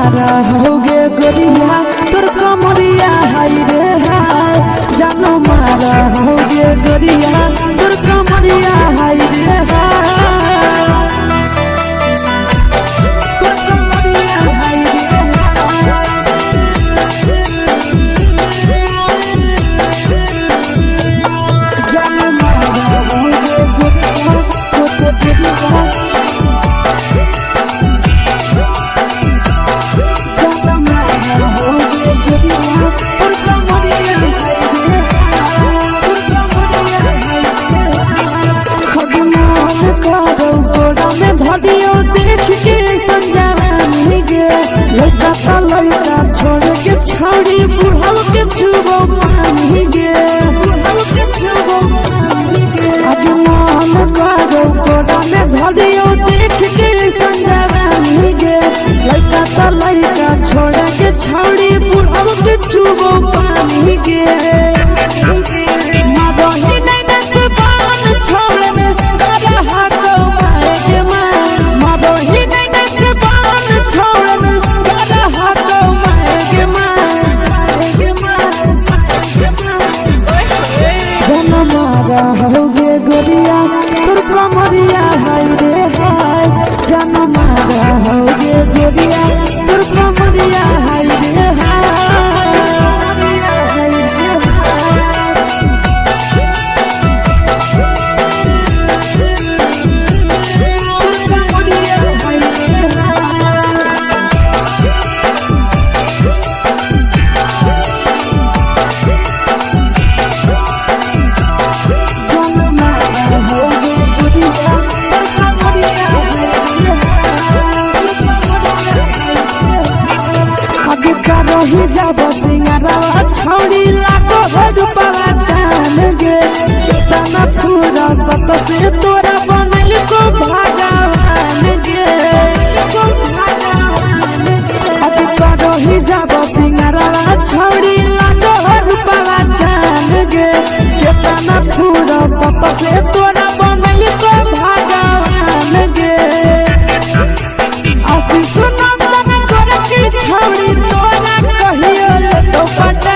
मारा होगे गोरिया तोर कमरिया हाय रे हाय जानो मारा होगे गोरिया तोर कमरिया हाय रे हाय तोर कमरिया हाय रे जानो मारा होगे गोरिया तोर कमरिया देख के संजावानी गे लड़का लड़का छोड़ के छौड़ी बुढ़ाव के छुबो पानी गे मन करो कोड़ा में धरियो देख के संजावानी गे लड़का लड़का छोड़ के छौड़ी बुढ़ाव के छुबो पानी गे मदही नहीं नसे पान छोड़ में करा हाथों मारे के मां मदही नहीं नसे पान छोड़ में करा हाथों मारे के मां जनमारा होगे गोरिया तोर कमरिया हाय रे हाय जनमारा होगे गोरिया तोर कमरिया हाय रे हाय जब सिंगारा छौड़ी लाखो रुपया जान गे कितना पूरा सत से तोरा बनल को भगवान गे अभी करो ही जब सिंगारा छौड़ी लाखो रुपया जान गे कितना पूरा सत से तोरा बनल को भगवान गे आशीष नंदन करे की छौड़ी तोरा कहियो तो पटा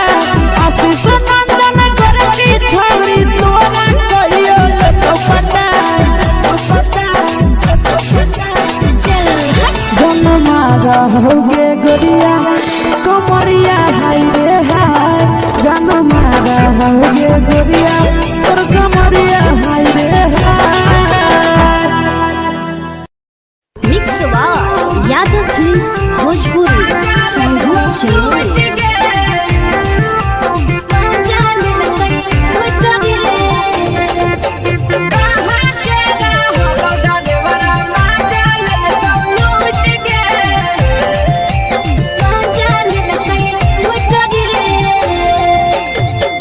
आशीष नंदन करे की छौड़ी तोरा कहियो तो पटा जनमारा होगे गोरिया कमरिया हाय रे हाय जनमारा होगे गोरिया तोर कमरिया हाय रे हाय मिक्स यादव फिल्म्स भोजपुरी संगीत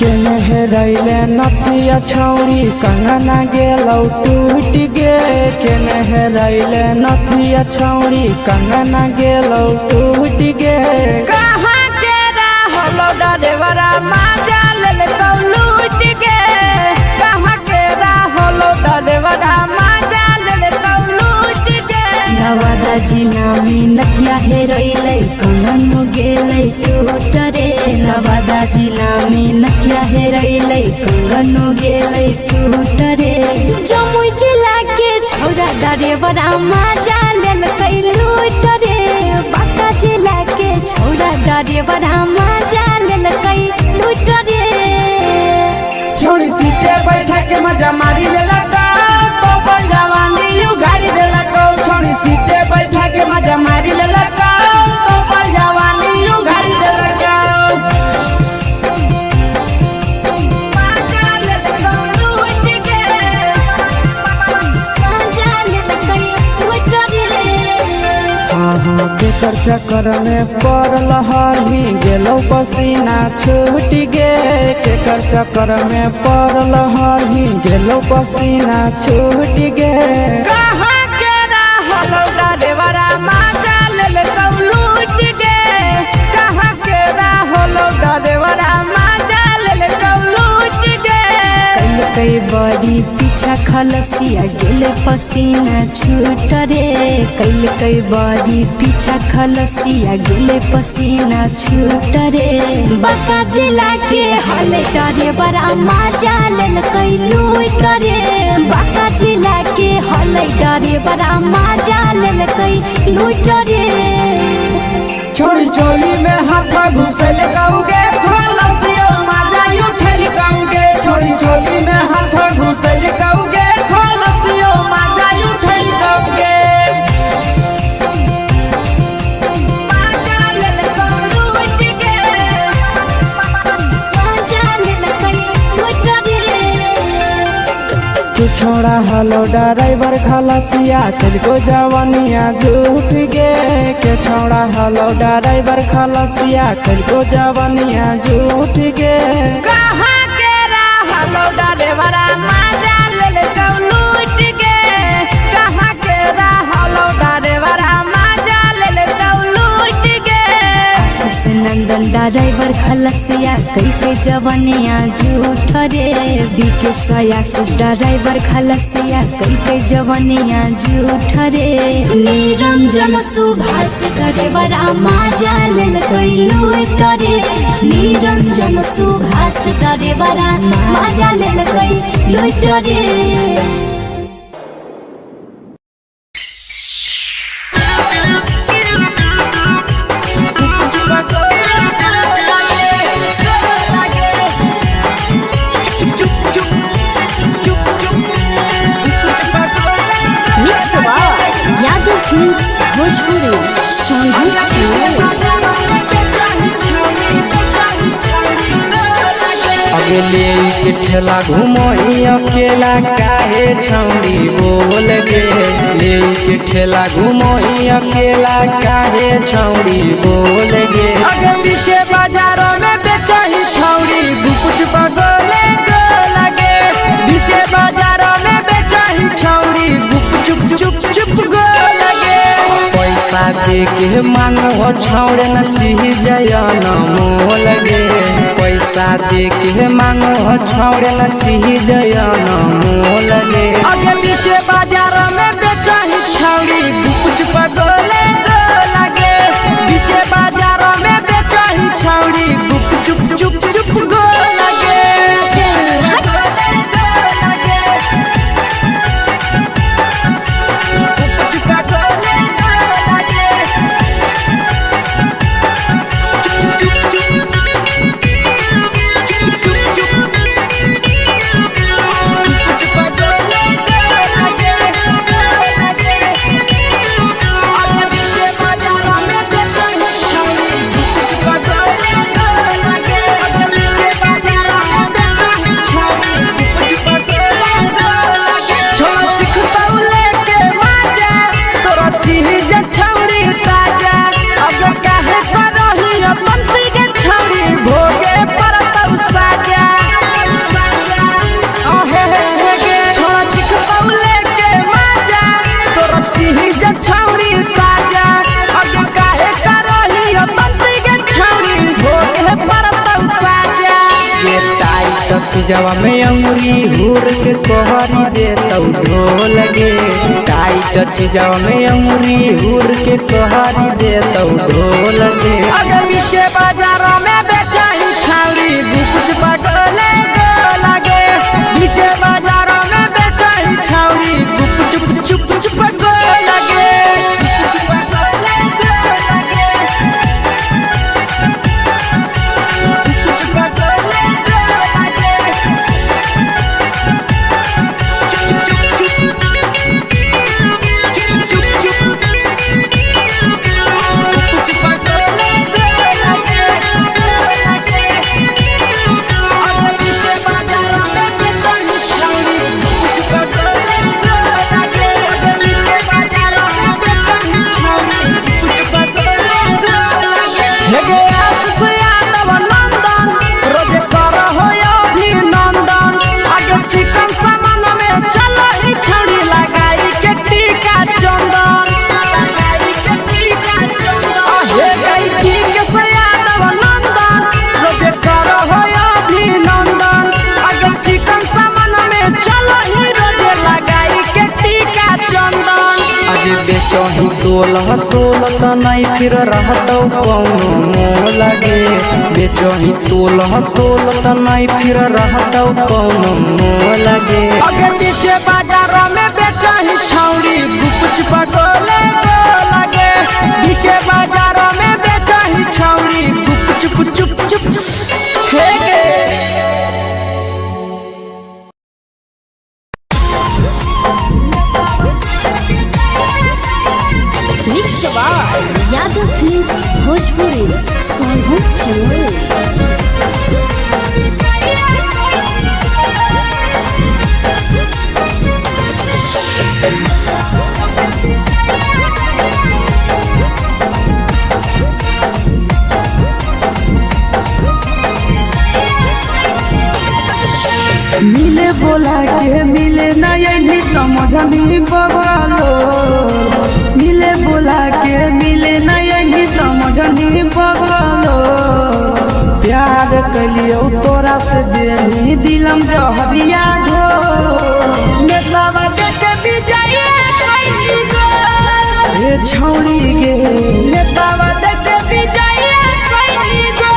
चैनल रैले नथिया छौड़ी कंगना गेलौ टूट गे केने रैले नथिया छौड़ी कंगना गेलौ टूट गे कहाँ के रहलो डरेवरा माजा लेलकौ लूट गे कहाँ के रहलो डरेवरा माजा लेलकौ लूट गे नवादा जिला में नथिया हेरोइले कंगन गेलै टूट रे नवादा जिला में नथिया हेरोइले कंगन गेलै टूट रे जमुई जिला के छौरा डरेवरा माजा लेलकै लूट रे बांका जिला के छौरा डरेवरा माजा लेलकै लूट रे छोड़ी सीटे बैठा के मजा मारी लेलकौ तो जवानी यू गाड़ी देलकौ छोड़ी सीटे बैठा के मजा मारी लेलकौ तो जवानी यू गाड़ी देलकौ केकर चक्कर में पड़ल हरही गेलौ पसीना छूट गे केकर चक्कर में पड़ल हरही गेलौ पसीना छूट गे कहाँ के रहलो डरेवरा माजा लेलकौ लूट गे कहाँ के रहलो डरेवरा माजा लेलकौ लूट गे कई बड़ी पीछा खलसिया गेले पसीना छूट रे कैल कई बारी पीछा खलसिया गेले पसीना छूट रे बाका जिला के हले डरे बड़ा मजा लेल कई लूट रे बाका जिला के हले डरे बड़ा मजा लेल कई लूट रे छोड़ी चोली में हाथ घुसल गाऊंगे खलसिया मजा उठल गाऊंगे छोड़ी चोली में हाथ घुसल गाऊंगे खलसिया मजा उठल गाऊंगे मजा लेल कई लूट के मजा लेल कई लूट रे तू छोड़ा हलो ड्राइवर खलसिया तुझको जवानिया झूठ गे के छोड़ा हलो ड्राइवर खलसिया तुझको जवानिया झूठ गे कहाँ के हलो ड्राइवर मजा ले लूट गे कहाँ के हलो ड्राइवर मजा ले लूट गे आशीष नंदन ड्राइवर खलसिया कई के जवानिया झूठ रे बीके आशीष ड्राइवर खलसिया कई के जवानिया झूठ रे निरंजन सुभाष ड्राइवर मजा लेल कई लूट रे निरंजन सुभाष ड्राइवर मजा लेल कई लूट रे भोजपुरी अगले के ठेला घुमोई अकेला काहे छौड़ी बोल गे ले के ठेला घुमोई अकेला काहे छौड़ी बोल गे अगे पीछे बाजारों में बेचही छौड़ी गुपुच बगले गो लगे पीछे बाजारों में बेचही छौड़ी गुप चुप चुप चुप गो लगे पैसा दे के मांगो छौड़े न चीज न मोल गे पैसा दे के मांगो छौड़े न चीज न मोल गे अगे पीछे बाजार में बेचही छौड़ी गुपुच पगोले गो लगे पीछे बाजार में बेचही छौड़ी गुप चुप चुप चुप गो लगे जवा में अंगुरी हुर के कोहरी दे तो ढोल गे टाइट जवा में अंगुरी हुर के कोहरी दे तो ढोल गे अगर पीछे बाजारों में बेचही छौड़ी गुपुच पगले गो लगे पीछे बाजारों में बेचही छौड़ी गुप चुप चुप चुप गो लगे तोलह तोलत नहीं फिर रहतौ कौनो मोह लगे बेचही तोलह तोलत नहीं फिर रहतौ कौनो मोह लगे अगे पीछे बाजार में बेचही छौड़ी गुपचुप गोले लगे पीछे बाजार में बेचही छौड़ी गुपचुप चुप चुप हे यादव फिल्म्स भोजपुरी सोनू चमोली। मिले बोला के मिले नहीं समझ नहीं बगलो मिले बोला के मिले नहीं समझ नहीं बगलो प्यार कलियो तोरा से देनी दिलम जहरिया घो नेतावा देखे विजय कोई गो ये छौड़ी गे नेतावा देखे विजय कोई गो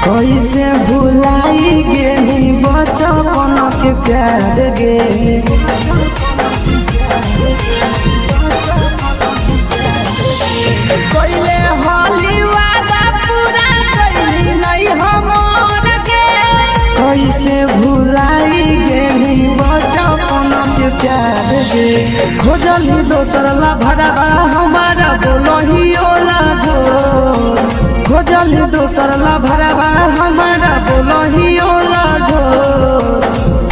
कैसे भुलाई गेली बचपन के प्यार गे कोइले होली वादा पूरा कैली नहीं हमर के कैसे भुलाई गेली बचपन के प्यार गे खोजली दोसर ला भरवा हमारा बोलही ओला जो खोजली दोसर ला भरवा हमारा बोलही ओला जो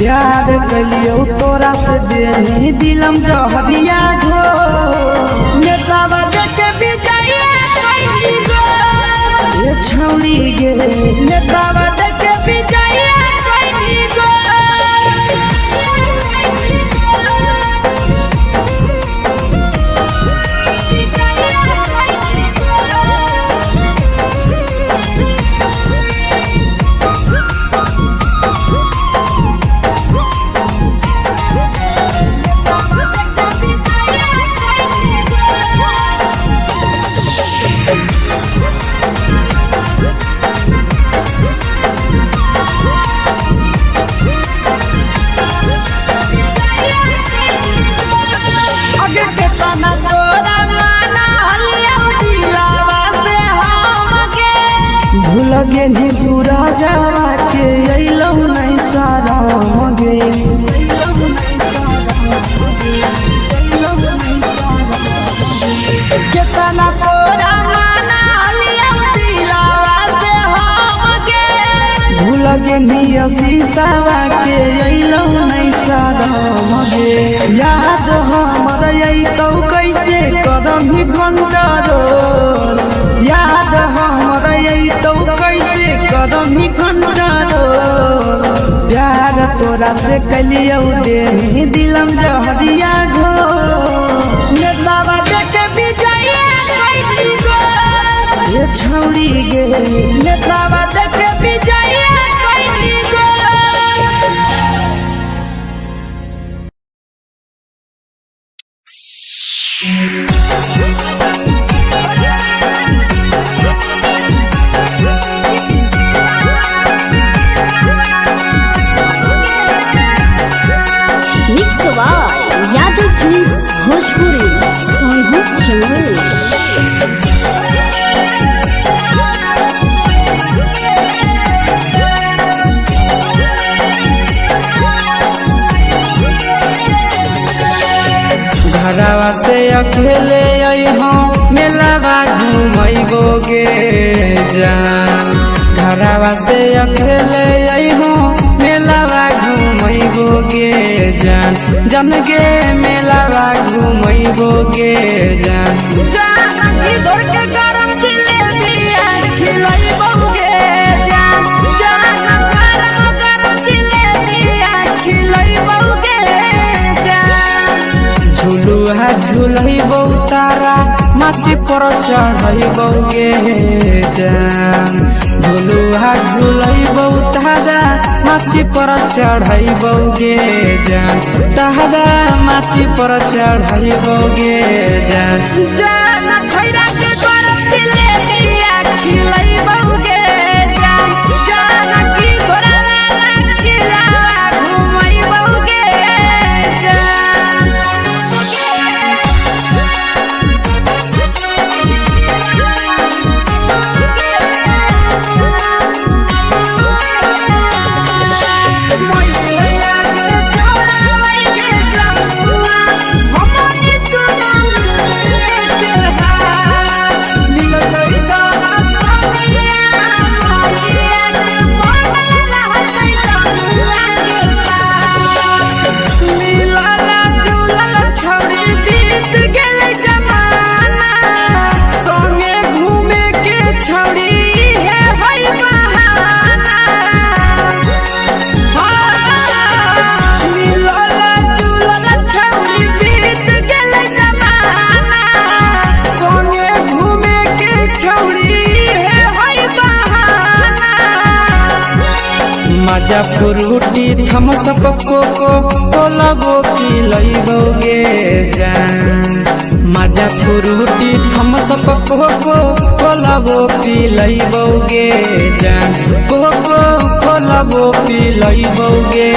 प्यार कलियो तोरा से देनी दिलम जहरिया घो नेतावा देखे विजय कोई गो ये छौड़ी गे नेतावा देखे विजय कोई गो भूल गेली सूरजवा के अइलौ नहीं साराम गे केतना तोरा माना लिया दिलावा से हमके भूल गेली शीशावा के अइलौ नहीं साराम गे याद हमर अइतौ कैसे करम ही कंट्रोल याद हमर अइतौ कैसे करम ही कंट्रोल प्यार तोरा से कलियो देनी दिलम जहरिया घो नेतावा देखे विजय कोई गो ये छौड़ी गे नेतावा देखे विजय कोई गो यादव फिल्म्स भोजपुरी सोनू चमोली। घरवा से अकेले अइहो मेलावा घूमैबो गे जान घरवा से अकेले अइहो मेलावा घूमैबो गे जान जन गे मेलावा घूमैबो गे जान जानकी दौड़ के गरम जिलेबिया खिलैबो गे जान गरम जिलेबिया खिलैबो गे जान झुलुहा झुलैबो तारा माची पर चढ़ैबो गे जान झुलुहा झुलैबो तारा माची पर चढ़ैबो गे जान तारा माची पर चढ़ैबो गे जान जान खैरा के गरम जिलेबिया खिलैबो गे जान जानकी घोड़ावाला खिलावा घुमैबो गे जान मजा फ्रूटी थम्स अप कोको कोला वो पिलैबो गे जान मजा फ्रूटी थम्स अप कोको कोला वो पिलैबो गे जान कोको कोला वो पिलैबो गे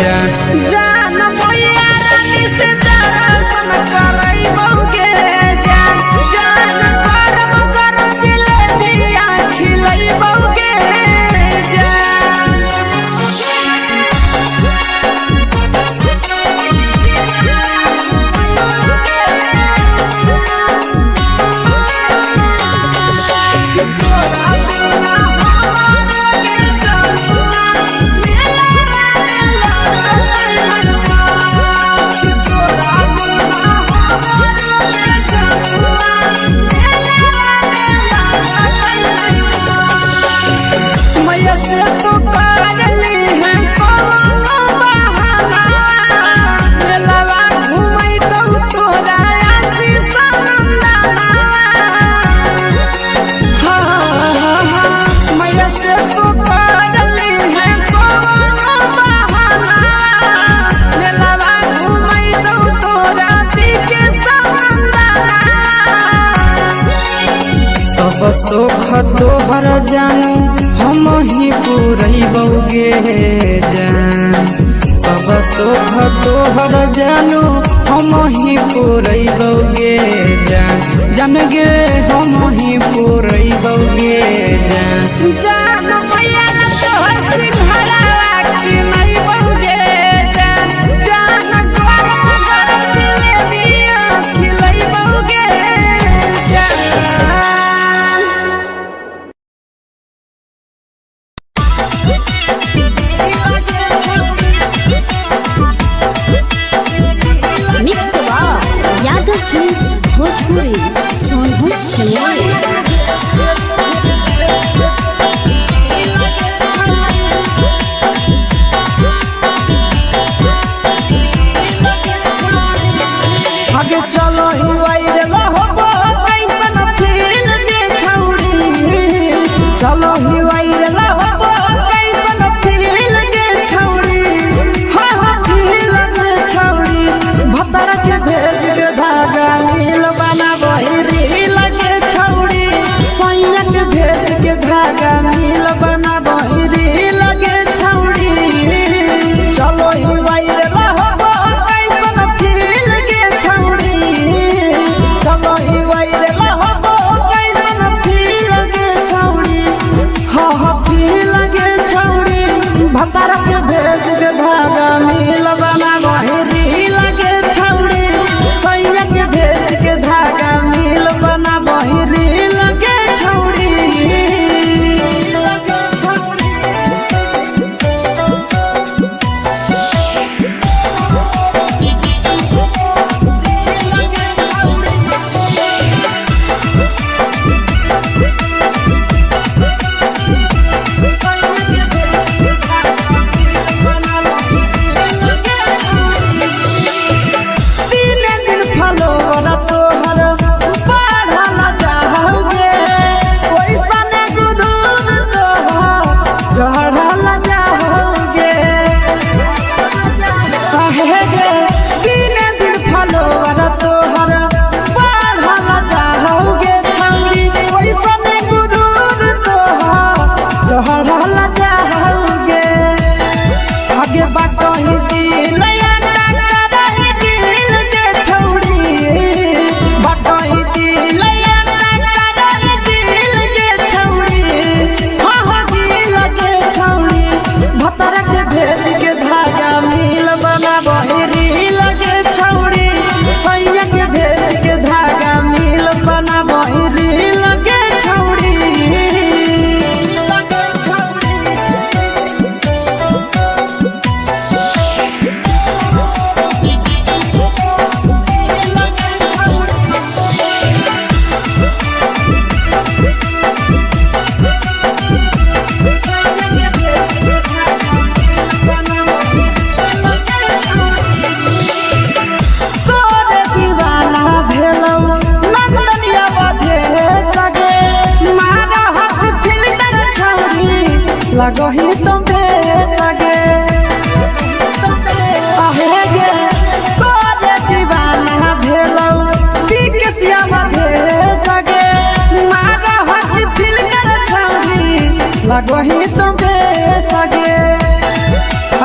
जान जान भैया रानी से दर्शन करैबो गे जान गरम गरम जिलेबिया खिलैबो गे जान मैया से तो काजली है कोनो बहाना मेलावा घुमै तो तोरा आशीष नंदना मैया से तो काजली है कोनो बहाना मेलावा घुमै तो तोरा पीछे नंदना सब सुख तोहर जानू हम ही पुरैबो गे जान सब सुख तोहर जानू हम ही पुरैबो गे जान जन गे हम ही पुरैबो गे जान जान भैया तोहर सिंघरावा खिलैबो गे जान गरम गरम जिलेबिया खिलैबो गे जान मिक्स यादव फिल्म्स भोजपुरी सोनू चिड़िया आगे चलो ही वायरल होबो कैसन फील दे छौड़ी चलो ही वायरल होबो कैसन फील दे छौड़ी हाँ फील दे छौड़ी भतर के भेज के धागा नील बनाबो रील के छौड़ी सैया के भेज के धागा नील बनाबो रील के छौड़ी चलो ही वायरल होबो कैसन फील के छौड़ी चलो ही वायरल होबो कैसन फील के छौड़ी हाँ फील के छौड़ी भतर के भेज के धागा नील बनाबो रील के छौड़ी सैया के भेज के धागा नील बनाबो रील के छौड़ी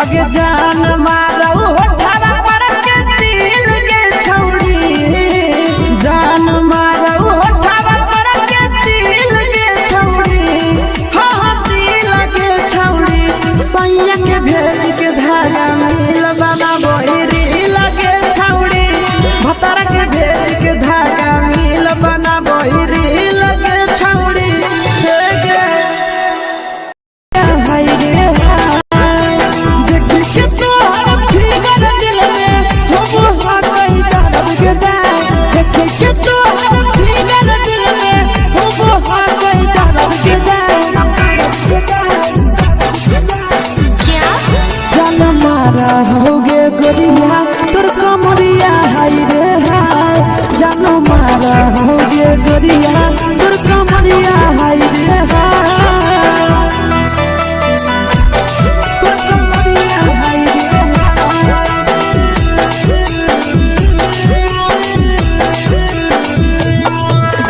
अगे जान मारो होठवा पर के दिल के छौड़ी जान मारो होठवा पर के दिल के छौड़ी हाँ दिल के छौड़ी सैया के भेज के धागा मिल बना बोरी लगे छौड़ी भतार के भेज के धागा मिल बना बोरी लगे छौड़ी होगे गोरिया तोर कमरिया हाय रे हाय जानो मारा होगे गोरिया तोर कमरिया हाय रे हाय तोर कमरिया हाय रे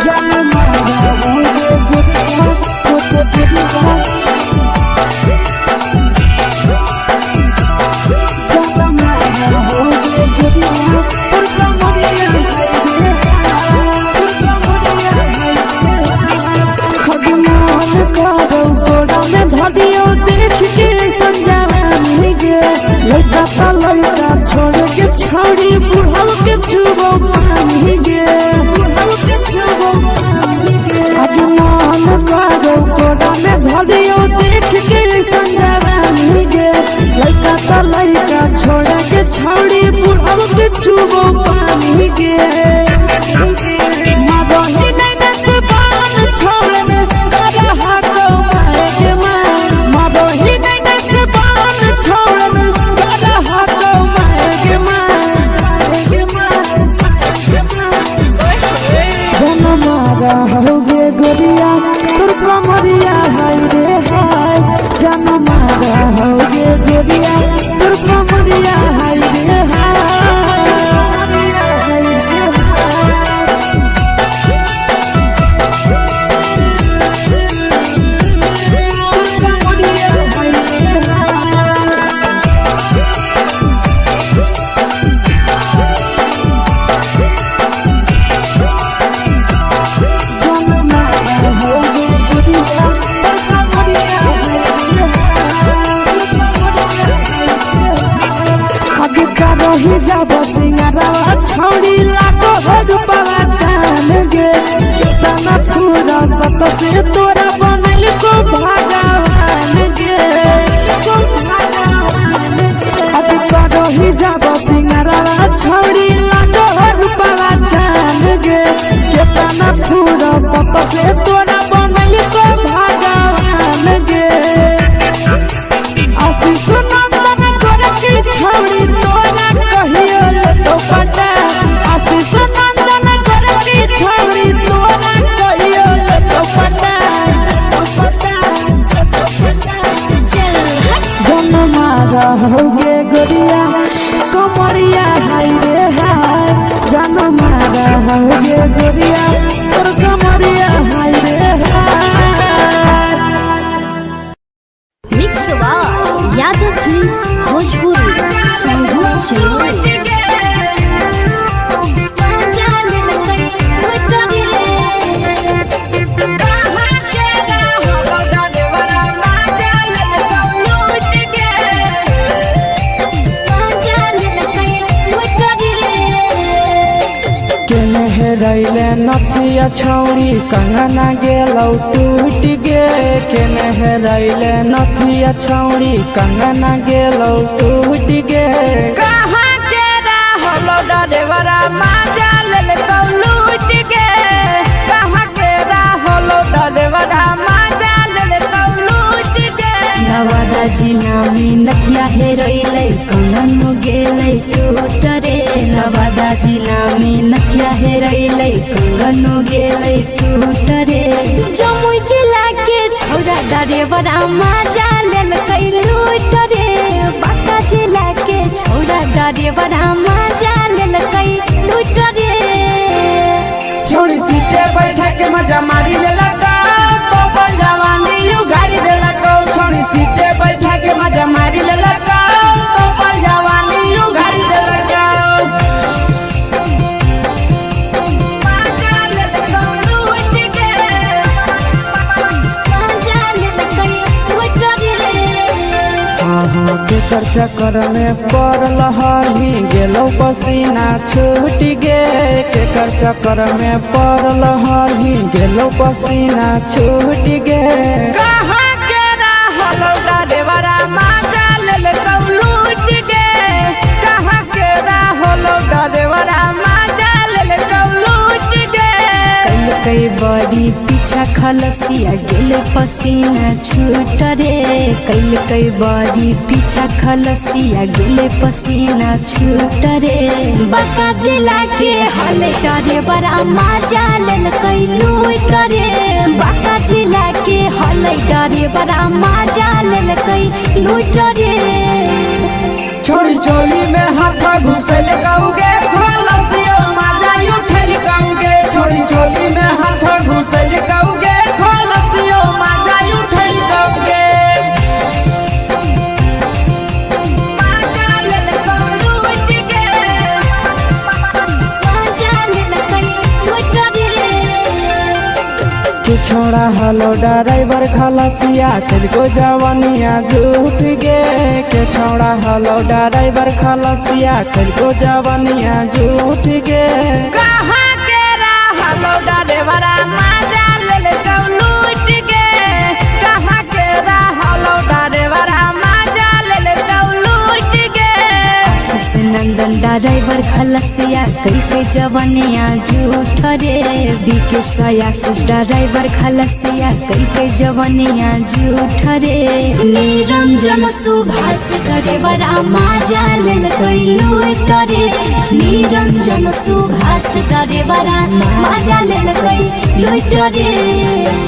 जानो मारा होगे गोरिया तोर कमरिया लड़का छोड़ के छौड़ी बुढ़ाव के छुबो पानी गे आज मन करो कोड़ा में धरियो देख के संजवानी गे लड़का छोड़ के छौड़ी बुढ़ाव के छुबो पानी गे मदही नहीं से बाल छोड़ में करा हाथों मारे के मां मदही नहीं से बाल छोड़ में करा हाथों मारे के मां जन्म होगे गोरिया तोर कमरिया हाय रे हाय जन्म होगे गोरिया तोर कमरिया हाय रे रही जब सिंगारा छौड़ी लाखों रुपया जान गे तना पूरा सत से तोरा बनल को भगवान गे अब रही जब सिंगारा छौड़ी लाखों रुपया जान गे तना पूरा सत से तोरा बनल को भगवान गे आशीष नंदन गोरखी छौड़ी तोरा कहियो तो पटा आशीष नंदन गोरखी छौड़ी तोरा कहियो तो पटा जन्म होगे गोरिया कमरिया हाय रे हाय जन्म होगे गोरिया तोर कमरिया हाय रे हाय मिक्स यादव फिल्म्स भोजपुरी संगीत रैले नथिया छौड़ी कंगना गेलौ टूट गे केने हेरैले नथिया छौड़ी कंगना गेलौ टूट गे कहाँ के रहलो डरेवरा माजा ले तो लूट गे कहाँ के रहलो डरेवरा माजा ले तो लूट गे नवादा जिला में नथिया हेरैले कंगन गेलै टूट रे नवादा जिला में नथिया हेरैले कंगन गेलै टूट रे जमुई जिला के छौड़ा डरेवरा माजा लेलकै लूट रे बांका जिला के छौड़ा डरेवरा माजा लेलकै लूट रे छोड़ी सीटे बैठा के मजा मारी ले लगा तो जवानी यू गाड़ी दे लगा छोड़ी सीटे बैठा के मजा मारी ले लगा केकर चक्कर में पड़ल हरही गेलौ पसीना छूट गे केकर चक्कर में पड़ल हरही गेलौ पसीना छूट गे कहाँ के रहलौ डरेवरा माजा लेल लूट गे कहाँ के रहलौ डरेवरा माजा लेल लूट गे कई बड़ी पीछा खलसिया गेल पसीना छूट रे कई बड़ी पीछा खलसिया गेल पसीना छूट रे बाका जिला के हले डरे बड़ा मजा लेल कई लूट रे बाका जिला के हले डरे बड़ा मजा लेल कई लूट रे छोड़ी चोली में हाथ घुसल गाऊगे खलसिया माजा उठल गाऊगे छोड़ी चोली में हाथ घुसल गाऊगे खलसिया माजा उठल गाऊगे माजा लेल लूट गे मजा लेल कई लूट रे तू छोड़ा हलो ड्राइवर खलसिया तेरे जवानिया झूठ गे के छोड़ा हलो ड्राइवर खलसिया तेरे जवानिया झूठ गे कहाँ के रहलौ डरेवरा माजा लेल लूट गे कहाँ के रहलौ डरेवरा माजा लेल लूट गे आशीष नंदन ड्राइवर खलसिया कई जवानिया झूठ रे बीके आशीष ड्राइवर खलसिया कई जवानिया झूठ रे निरंजन सुभाष ड्राइवरा मजा लेल कई लूट रे निरंजन सुभाष ड्राइवरा मजा लेल कई लूट रे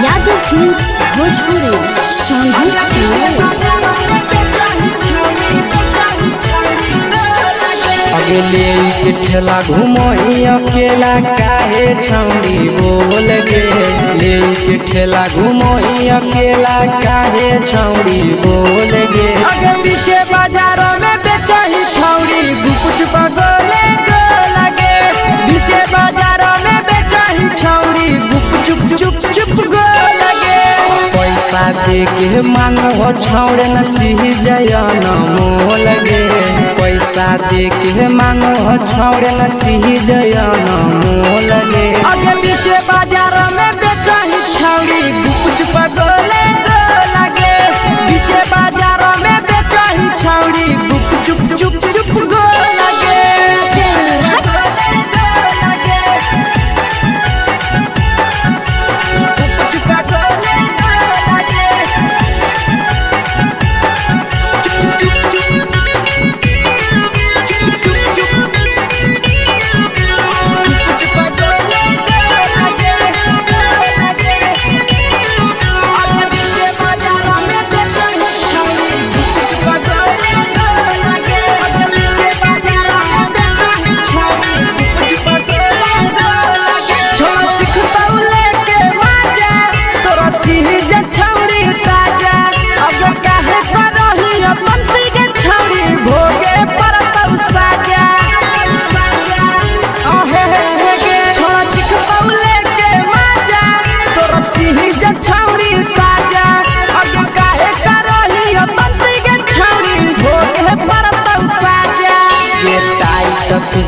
यादव फिल्म्स भोजपुरी अगले के ठेला घुमोई अकेला काहे छौड़ी बोल गे ले के ठेला घुमोई अकेला काहे छौड़ी बोल गे आगे पीछे बाजारों में बेचही छौड़ी गुपुच बगले गो लगे पीछे बाजारों में बेचही छौड़ी गुप चुप चुप चुप गो लगे पैसा दे के मांगो छौड़े न चीज न मोल गे पैसा दे के मांगो छौड़े न चीज न मोल गे आगे पीछे बाजारों में बेचही छौड़ी गुपुच बगले गो लगे पीछे बाजारों में बेचही छौड़ी गुप चुप चुप चुप गो लगे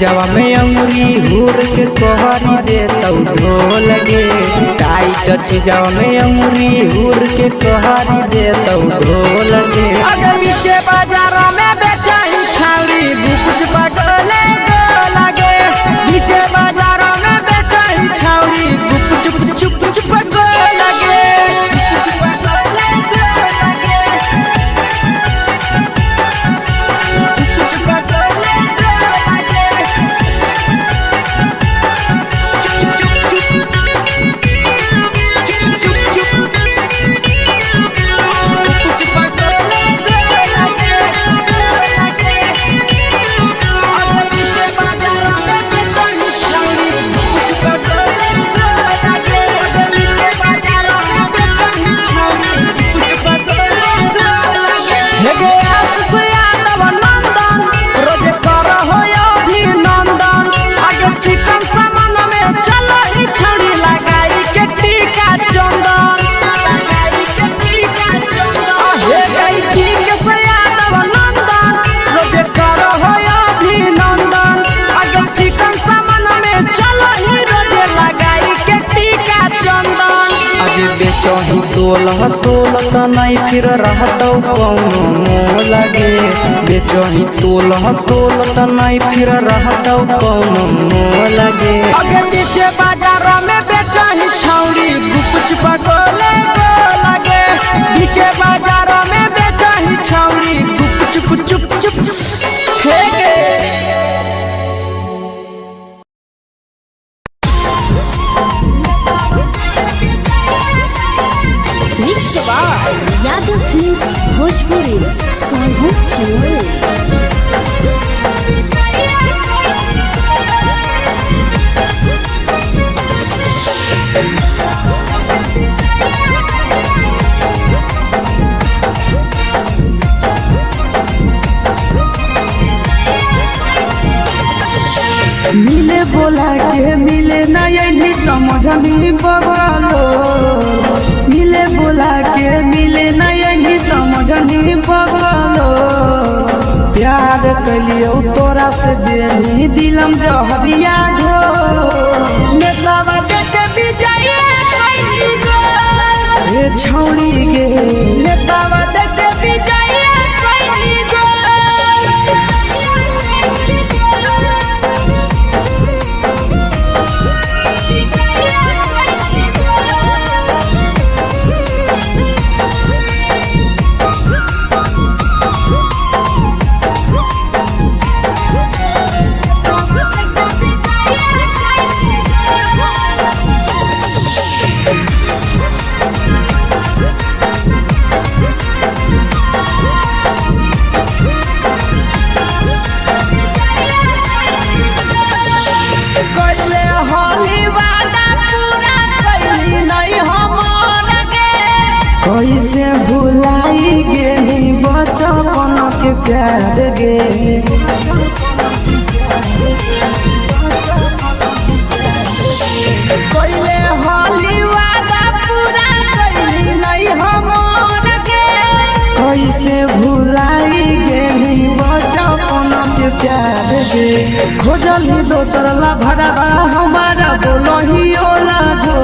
जवा में अंगुरी हुर के कोहरी दे तौ ढोल गे टाइट चीजवा में अंगुरी हुर के कोहरी दे तौ ढोल गे आगे पीछे बाजारों में बेचही छौड़ी गुपुच बगले गो लगे पीछे बाजारों में बेचही छौड़ी गुप चुप चुप चुप गो लगे तोलह तोलत नहीं फिर रहतौ कौनो मोह लगे बेचही तोलह तोलत नहीं फिर रहतौ कौनो मोह लगे आगे पीछे बाजार में बेचही छौड़ी गुपचुप गोले लगे पीछे बाजार में बेचही छौड़ी गुपचुप चुप चुप फेंके यादव फिल्म्स भोजपुरी सोनू चमोली। मिले बोला के मिले नहीं समझनी बगलो मिले बोला के मिले नहीं समझनी बगलो प्यार कलियो तोरा से देनी दिलम जहरिया घो नेतावा देखे विजय कैली गो ए छौड़ी गे नेतावा देखे विजय कैली गो कैसे भुलाई गेली बचपन के प्यार गे कोइले होली वादा पूरा कैली नहीं हमर के कैसे भुलाई गेली बचपन के प्यार गे खोजली दोसर ला भरवा हमारा बोलही ओला जो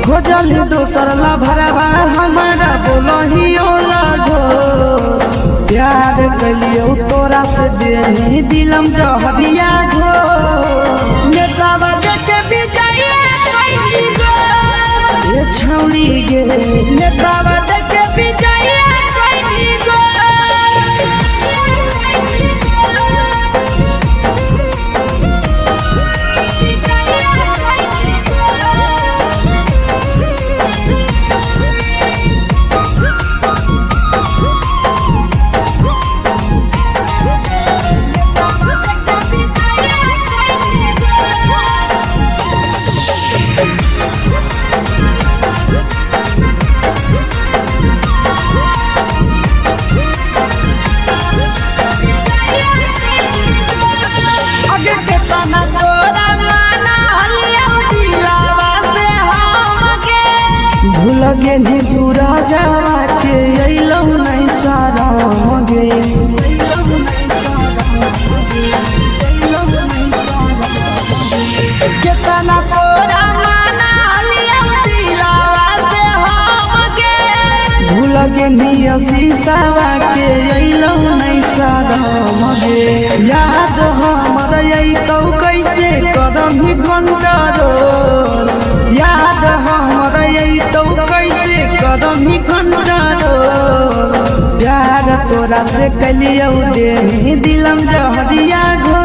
खोजली दोसर ला भरवा हमारा बोलही ओला जो प्यार कलियो तोरा से देनी दिलम जहरिया घो नेतावा देखे विजय कैली गो ए छौड़ी गे नेतावा देखे विजय कैली गो आगे केतना तोरा माना हलिया दिलावा से हमके भूल गेली सूरजवा के अइलौ नहीं साराम गे केतना तोरा माना हलिया दिलावा से हमके भूल गेली शीशावा के अइलौ नहीं साराम गे याद हमर अइतौ कैसे करही कंट्रोल याद हमर अइतौ कैसे करही कंट्रोल प्यार तोरा से कलियौ देनी दिलम जहरिया घो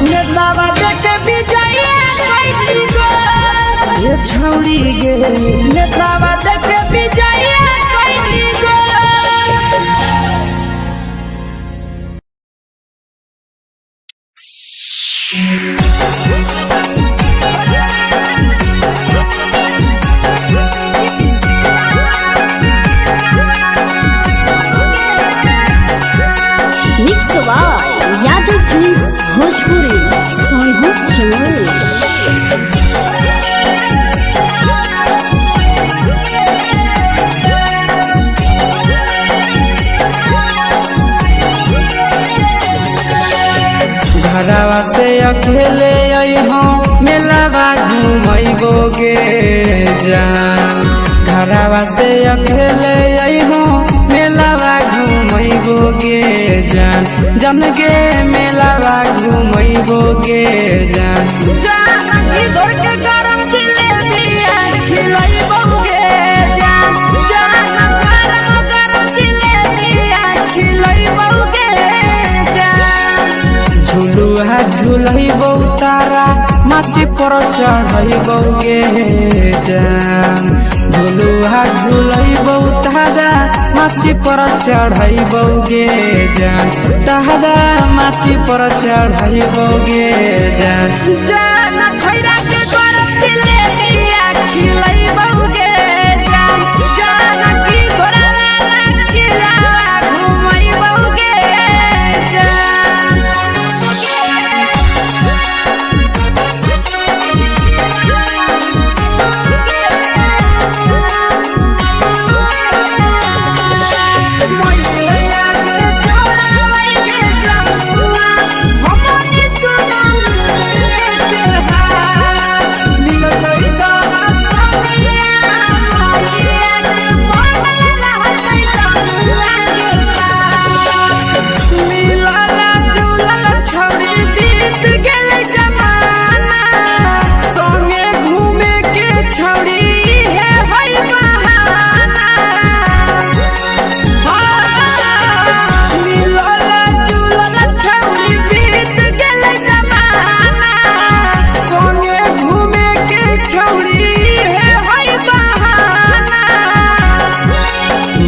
नेतावा देखे विजय कैली गो ए छौड़ी गे नेतावा देखे विजय कैली गो मिक्स यादव फिल्म्स भोजपुरी सोनू चमोली। घरवा से अकेले अइहो मेलावा घूमैगो गे जान घरवा से अकेले अइहो मेलावा घूमैबो गे जान जन गे मेलावा घूमैबो गे जान जानकी घर के गरम जिलेबिया खिलैबो गे जान गरम जिलेबिया खिलैबो गे जान झुलुआ झुलैबो तारा माची पर चढ़ैबो गे जान झुलुआ झुलैबो तारा माची पर चढ़ैबो गे जान तारा माची पर चढ़ैबो गे जान खैरा के गरम जिलेबिया खिलैबो गे जान जानकी घरवा खिलावा घुमैबो गे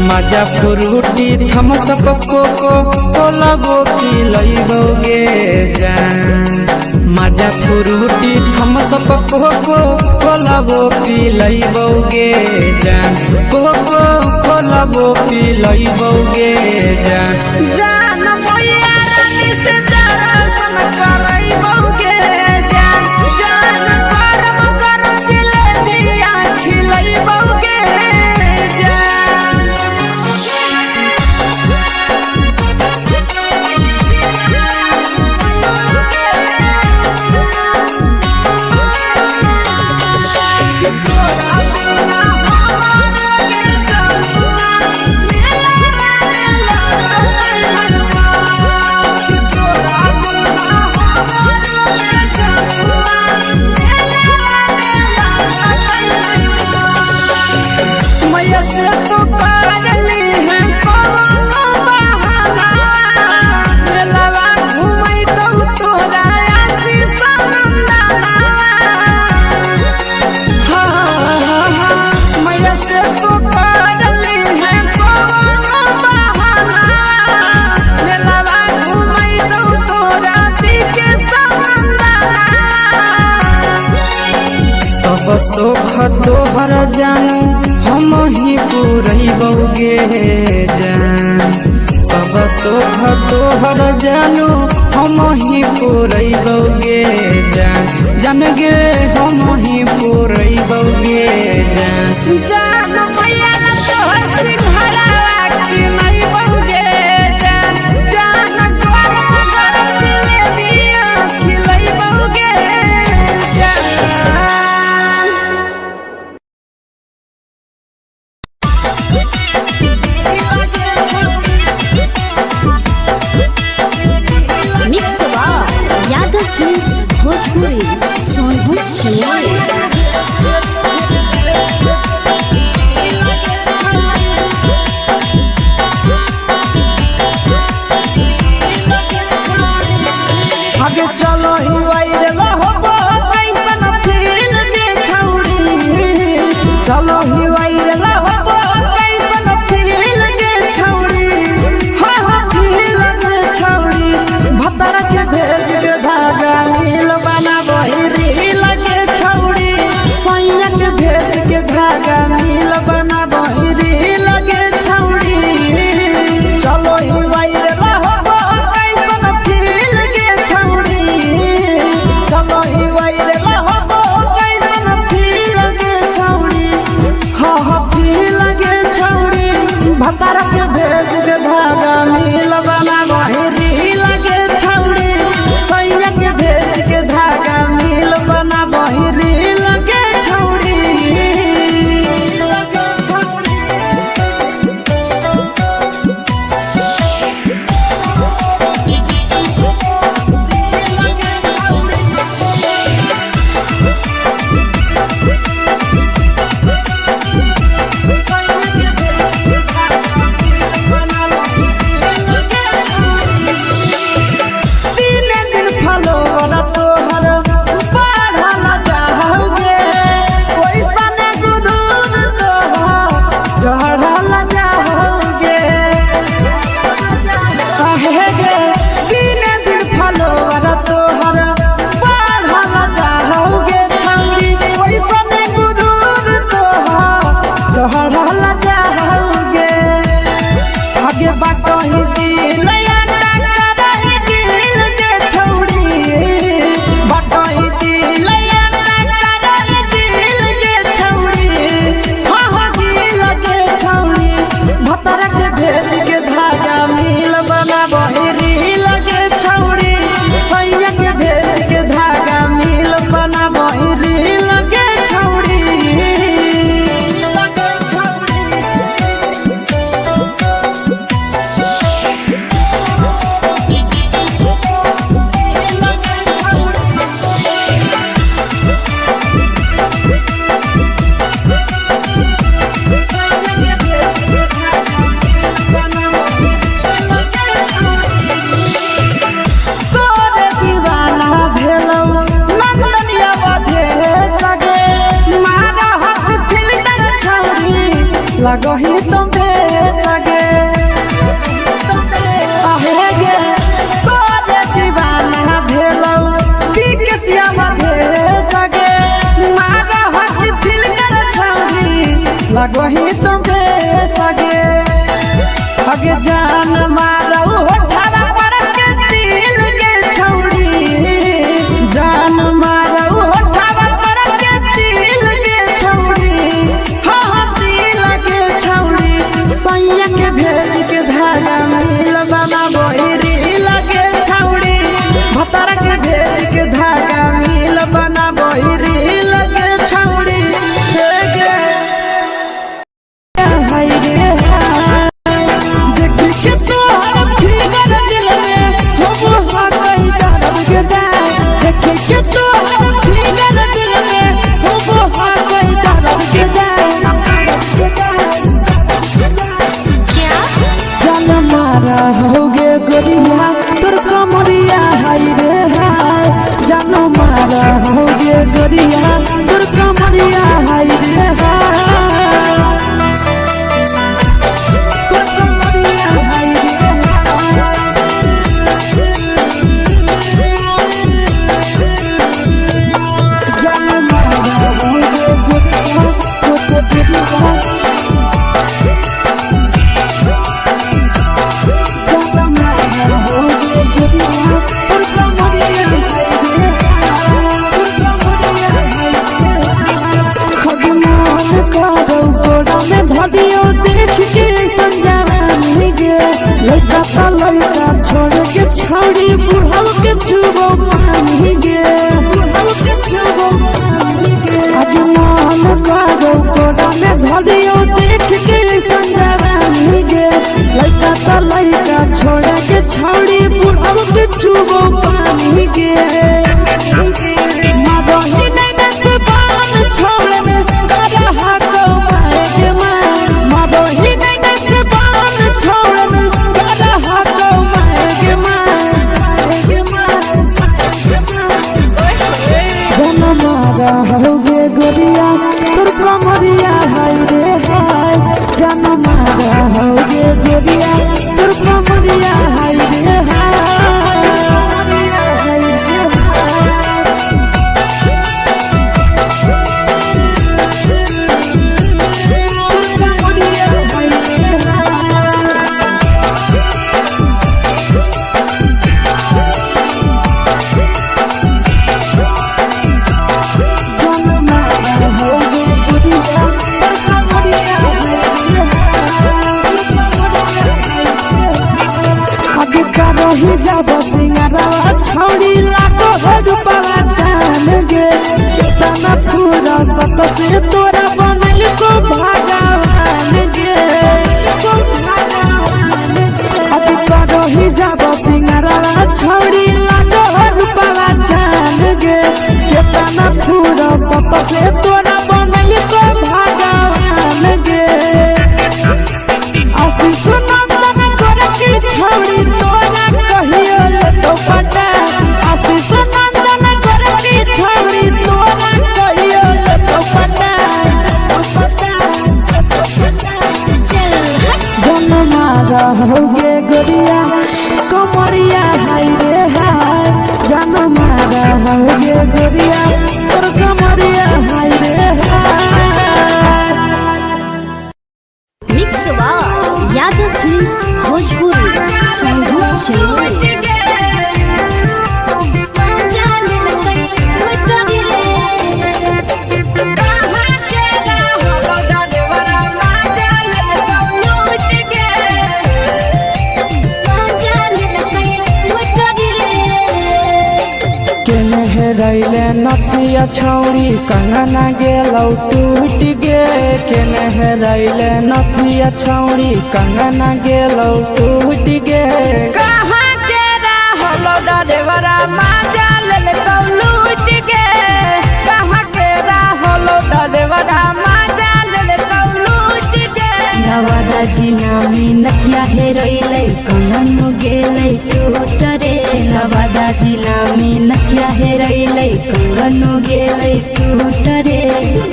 मजा फ्रूटी थम्स अप कोको कोला वो पिलैबो गे जान मजा फ्रूटी थम्स अप कोको कोला वो पिलैबो गे जान कोको कोला वो पिलैबो गे जान भैया रानी से दर्शन करैबो गे जान गरम जिलेबिया खिलैबो गे सब सुख तोहर जानू हम ही पूरैबो गे जान सब सुख तोहर जानू हम ही पूरैबो गे जान गे हम ही पूरैबो गे जान भैया तोहर सिंघरावा खिलैबो गे जान गरम जिलेबिया खिलैबो गे भोजपुरी सोनू आगे चलो ही वायरल होबो कैसन फील दे छौड़ी चलो ही वायरल होबो कैसन फील दे छौड़ी फील दे छौड़ी भतर के भेज के धागा नील बनाबो रील के छौड़ी सैया के भेज के धागा नील बनाबो रील के छौड़ी चलो ही वायरल होबो कैसन फील दे छौड़ी चलो ही वायरल होबो कैसन फील दे छौड़ी फील दे छौड़ी भतर के भेज के धागा नील बनाबो रील के छौड़ी सैया के भेज के धागा नील बनाबो रील के छौड़ी लगे जान मारो होठवा पर के दिल के छौड़ी जान मारो होठवा पर के दिल के छौड़ी हाँ दिल के छौड़ी सैया के भेज के धागा मिल बना बहिरी लगे छौड़ी भतार के भेज के धागा मिल बना बहिरी लगे छौड़ी होगे गोरिया तोर कमरिया हाय रे हाय जानो मारा होगे गोरिया तोर कमरिया हाय रे हाय तोर कमरिया हाय रे जानो मारा होगे गोरिया तोर कमरिया धदियो देख के संजानी गे लड़का छोड़ के छौड़ी बुढ़ाव के छुबो पानी गे आज मान करो कोड़ा में धदियो देख के संजानी गे लड़का छोड़ के छौड़ी बुढ़ाव के छुबो पानी गे मादही नहीं से बान छोड़ में करा हाथों होगे गोरिया तोर कमरिया हाय रे हाय जान मारा होगे गोरिया तोर कमरिया हाय रे ही जब सिंगारा छौड़ी लाखो रुपवा जान गे कितना पूरा सत से तोरा बनल को भगवान गे अभी करो ही जब सिंगारा छौड़ी लाखो रुपवा जान गे कितना पूरा सत से तोरा बनल को भगवान गे आशीष नंदन कर की छौड़ी तोरा कहियो तो पटा आशीष नंदन कर की छौड़ी तोरा कहियो तो पटा जन मारा होगे गोरिया कमरिया हाय रे हाय जन मारा होगे गोरिया तोर कमरिया हाय रे हाय mix by Yadav films Bhojpuri संगीत चैनल रैले नथिया छौड़ी कंगना गेलौ टूट गे केने रैले नथिया छौड़ी कंगना गेलौ टूट गे कहाँ के रहलो डरेवरा माजा लेलकौ लूट गे कहाँ के रहलो डरेवरा माजा लेलकौ लूट गे नवादा जिला में नथिया हेरोइलै कंगन गेलै टूट रे नवादा जिला में नथिया हेरोइलै कंगन गेलै टूट रे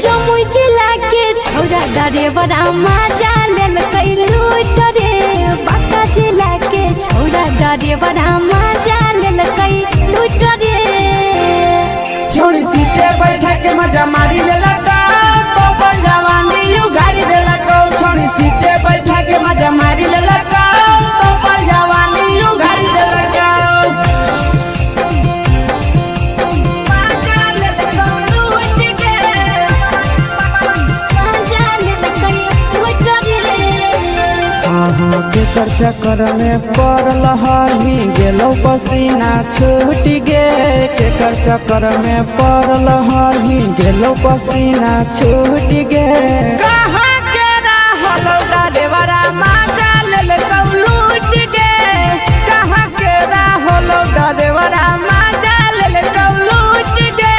जमुई जिला के छौरा डरेवरा माजा लेलकै लूट रे बांका जिला के छौरा डरेवरा माजा लेलकै लूट रे छोड़ी सीटे बैठा के मजा मारी लेलकौ तो जवानी यू गाड़ी देलकौ छोड़ी सीटे बैठा के मजा मारी लेलकौ केकर चक्कर में पड़ल हही गेलो पसीना छूट गे केकर चक्कर में पड़ल हही गेलो पसीना छूट गे कहाँ के रहल डरेवरा माजा लेल लूट गे कहाँ के रहल डरेवरा माजा लेल लूट गे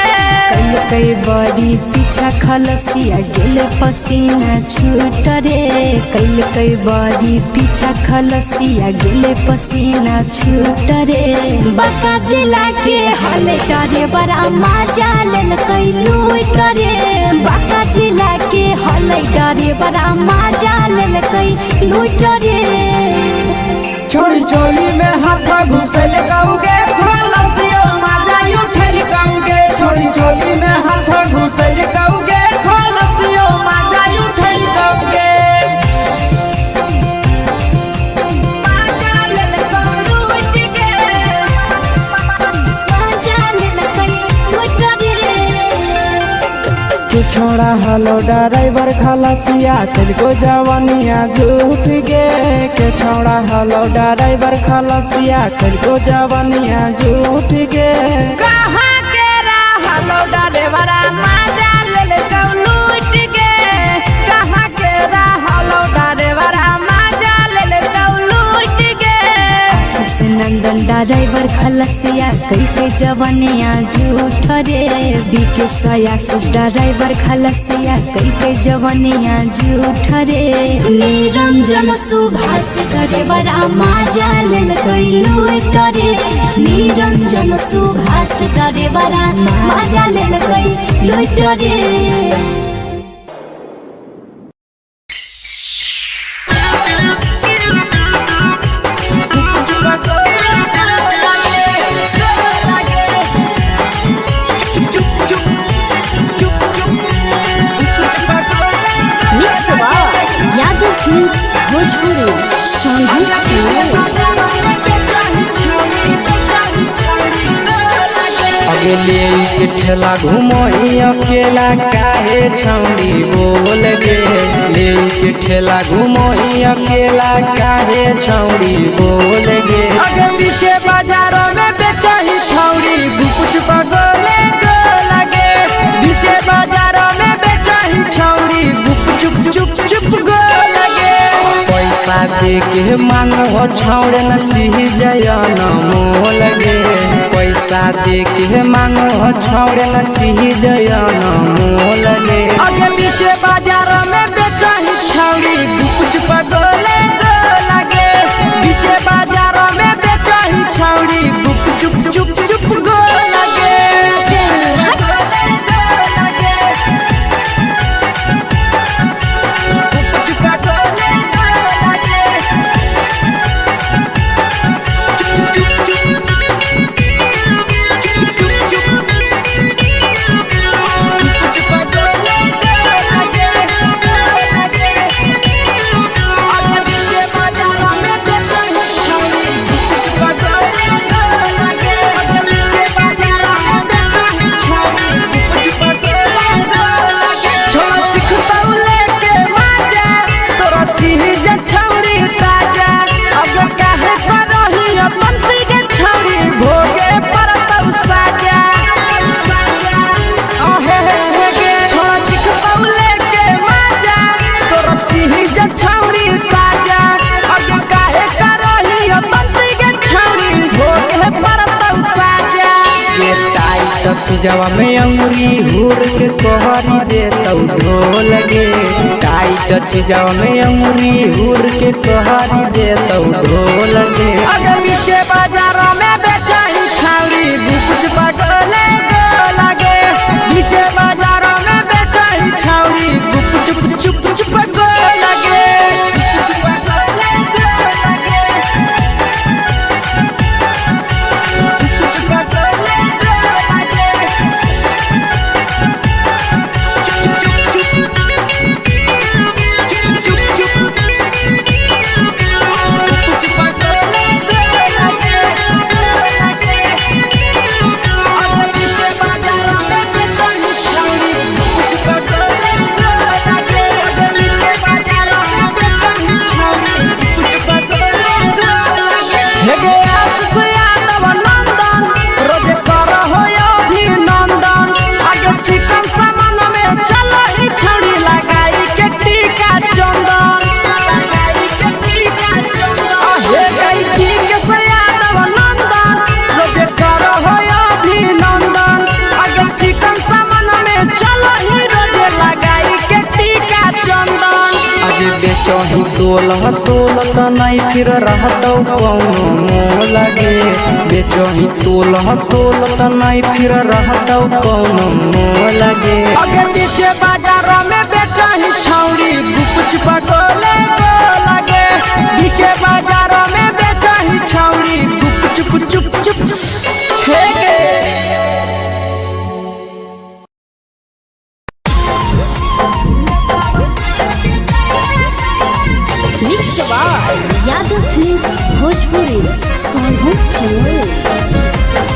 कई बड़ी पीछा खलसिया गेल पसीना छूट रे कई बड़ी पीछा खलसिया गेल पसीना छूट रे बाका जिला के हले डरे बड़ा मजा लेल कई लूट रे बाका जिला के हले डरे बड़ा मजा लेल कई लूट रे छोड़ी चोली में हाथ घुसल गाऊंगे खलसियो माजा उठल गाऊंगे छोड़ी चोली में हाथ घुसल गाऊंगे खलसियो माजा उठल गाऊंगे माजा लेल लूट गे मजा लेल कई लूट रे तू छोड़ा हलो ड्राइवर खलसिया तेलको जवानिया झूठ गे के छोड़ा हलो ड्राइवर खलसिया तेलको जवानिया झूठ गे कहाँ के रहल डरेवरा माजा लेल लूट गे कहाँ के रहल डरेवरा माजा लेल लूट गे आशीष नंदन ड्राइवर खलसिया कई के जवानिया झूठ रे बीके आशीष ड्राइवर खलसिया कई के जवानिया झूठ रे निरंजन सुभाष ड्राइवर मजा लेल कई लूट रे निरंजन सुभाष ड्राइवर मजा लेल कई लूट रे यादव फिल्म्स भोजपुरी अगले के ठेला घूमो अकेला काहे छौड़ी बोल गे ले के ठेला घूमो अकेला काहे छौड़ी बोल गे आगे पीछे बाजारों में बेचाही छौड़ी गुपुच पगोले गो लगे पीछे बाजारों में बेचाही छौड़ी गुप चुप चुप चुप गो लगे पैसा दे के मांगो छौड़े न चीज न मोल गे पैसा दे के मांगो छौड़े न चीज न मोल गे आगे पीछे बाजारों में बेचाही छौड़ी गुपुच पगोले गो लगे पीछे बाजारों में बेचाही छौड़ी गुप चुप चुप चुप गो लगे जवा में अंगुरी हुर के कोहरी दे तौ ढोल गे टाइट चीजवा में अंगुरी हुर के कोहरी दे तौ ढोल गे आगे पीछे बाजारों में बेचाही छौड़ी गुपुच पगोले गो लगे पीछे बाजारों में बेचाही छौड़ी गुप चुप चुप चुप गो लगे बेचही तोलह तोलत नहीं फिर रहतौ कौनो मोह लगे बेचही तोलह तोलत नहीं फिर रहतौ कौनो मोह लगे आगे पीछे बाजारों में बेचही छौड़ी गुपच पगोले गो लगे पीछे बाजारों में बेचही छौड़ी गुपचुप चुप चुप हे गे यादव फिल्म्स भोजपुरी सोनू चमोली।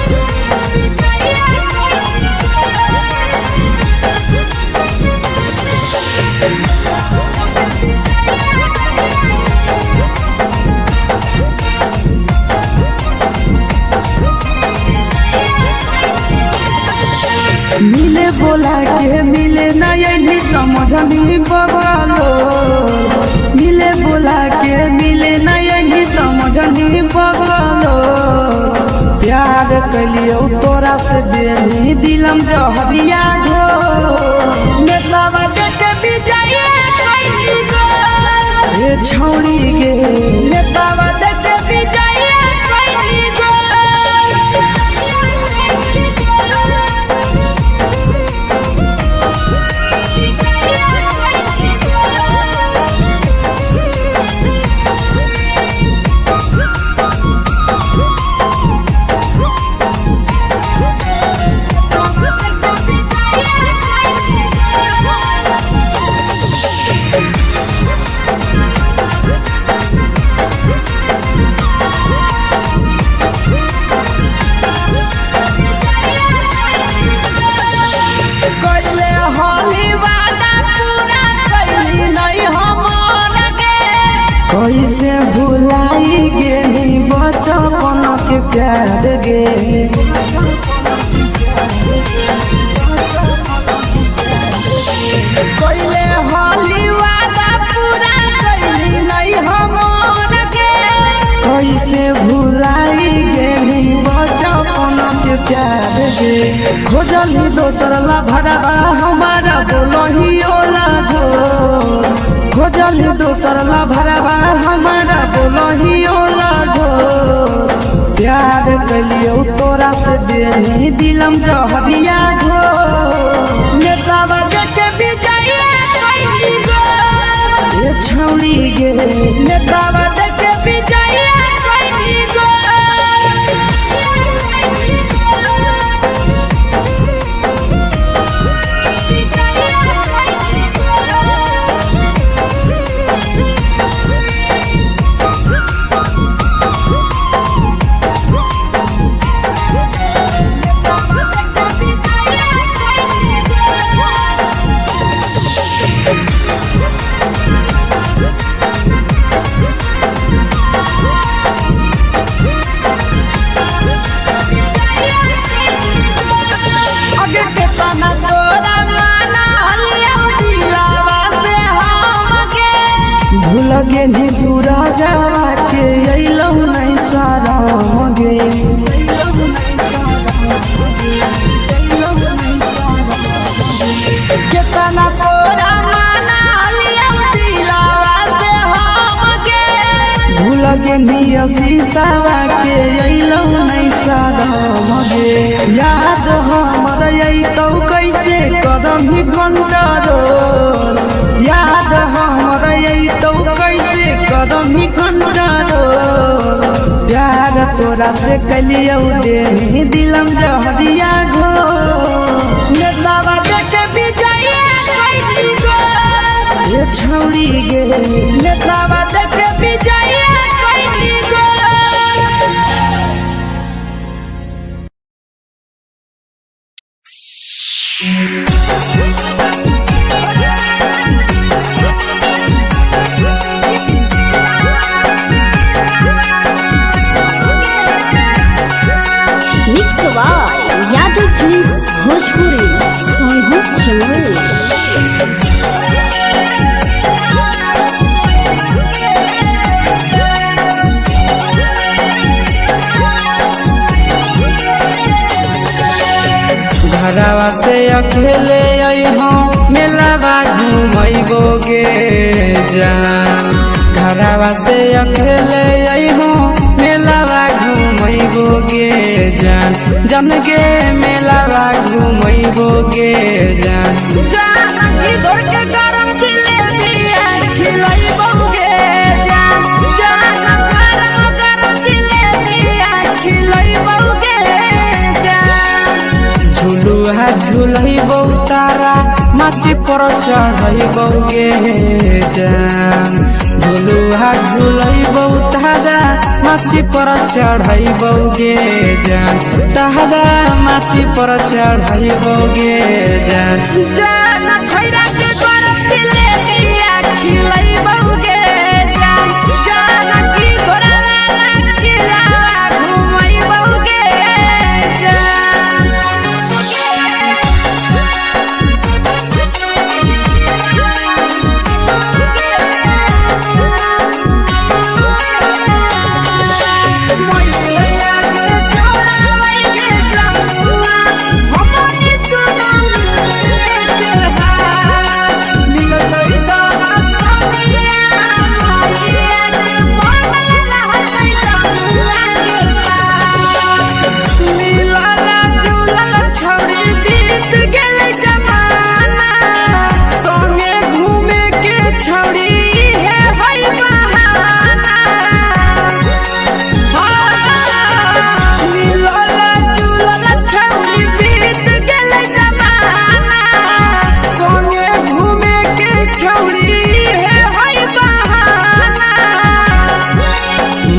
मिले बोला के मिले ना यही समझनी बगलो मिले बोला के मिले ना यही समझनी बगलो प्यार कलियो तोरा से बेनी दिलम जहरिया घो नेतावा देखे विजय कैली गो ए छौड़ी गे नेतावा देखे विजय कैली गो कैसे भुलाई गेली बचपन के प्यार गे कोइले होली वादा पूरा कैली नहीं हमर के कैसे भुलाई गेली बचपन के प्यार गे खोजली दोसर ला भरवा हमारा बोलही ओला जो खोजली दोसर ला भरवा हमारा बोलही ओला जो प्यार कलियो तोरा से बेनी दिलम जहरिया घो नेतावा देखे विजय कैली गो ए छौड़ी गे नेतावा देखे विजय कैली गो आगे के तना तोरा माना हलिया दिलावा से हमके भूल गेली सूरजवा के अइलौ नहीं साराम गे केतना तोरा माना हलिया दिलावा से हमके भूल गेली शीशावा के अइलौ नहीं साराम गे याद हमर अइतौ कैसे करम कंट्रोल याद हमर अइतौ कैसे करम कंट्रोल प्यार तोरा से कलियो देनी दिलम जहरिया घो नेतावा देखे विजय कैली गो ए छौड़ी गे नेतावा देखे विजय कैली गो यादव फिल्म्स भोजपुरी सोनू चमोली। घरवा से अकेले अइहो मेलावा घूमैबोगे जान घरवा से अकेले अइहो मेलावा घूमैबोगे जान जन गे मेलावा घूमैबोगे जान जानकी घोर के गरम जिलेबिया खिलैबोगे जान गरम जिलेबिया खिलैबोगे जान झुलुहा झुलैबौ तारा माची पर चढ़ैबोगे जान झुलुहा झुलैबौ तारा माची पर चढ़ैबोगे जान तारा माची पर चढ़ैबोगे जान जान खैरा के गरम जिलेबिया खिलैबोगे जान जानकी घोर वाला खिलावा घुमैबोगे